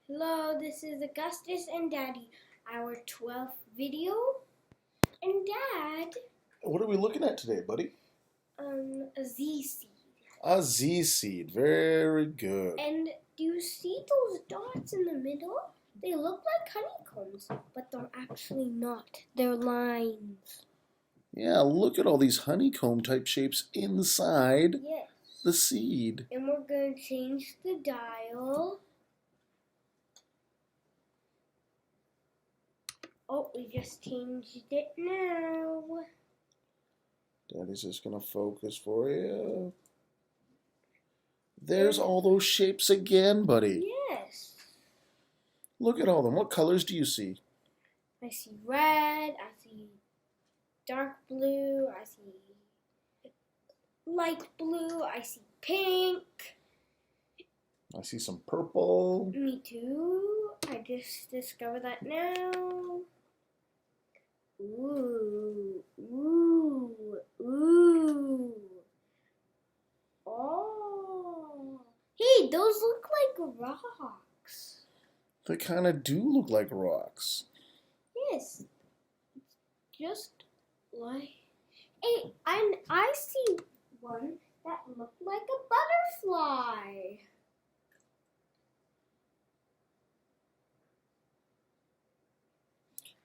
Hello, this is Augustus and Daddy, our 12th video. And Dad, What are we looking at today, buddy? a Zea Seed. A Zea Seed. Very good. And do you see those dots in the middle? They look like honeycombs, but they're actually not. They're lines. Yeah, look at all these honeycomb type shapes inside Yes. the seed. And we're going to change the dial. Oh, we just changed it now. Daddy's just going to focus for you. There's all those shapes again, buddy. Yes. Look at all of them. What colors do you see? I see red, I see dark blue, I see light blue, I see pink. I see some purple. Me too. I just discovered that now. Ooh, ooh, ooh. Oh. Hey, those look like rocks. They kind of do look like rocks. Yes. Just like... Hey, and I see one that looked like a butterfly.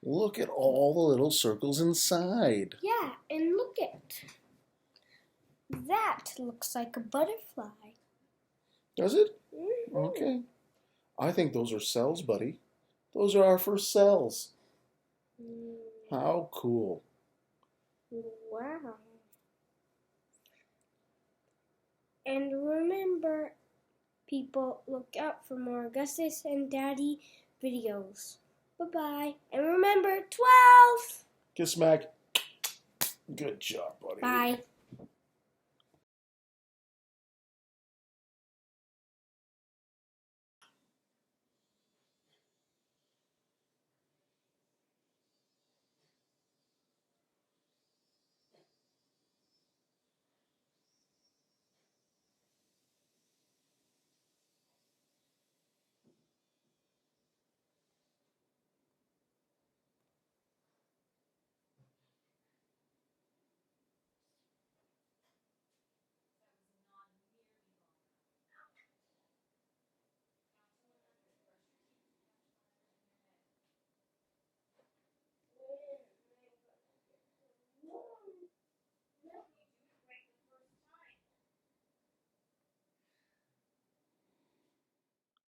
Look at all the little circles inside. Yeah, and look at that. Looks like a butterfly. Does it? Mm-hmm. Okay. I think those are cells, buddy. Those are our first cells. How cool. Wow. And remember, people, look out for more Augustus and Daddy videos. Bye-bye. And remember, 12! Kiss Mac. Good job, buddy. Bye.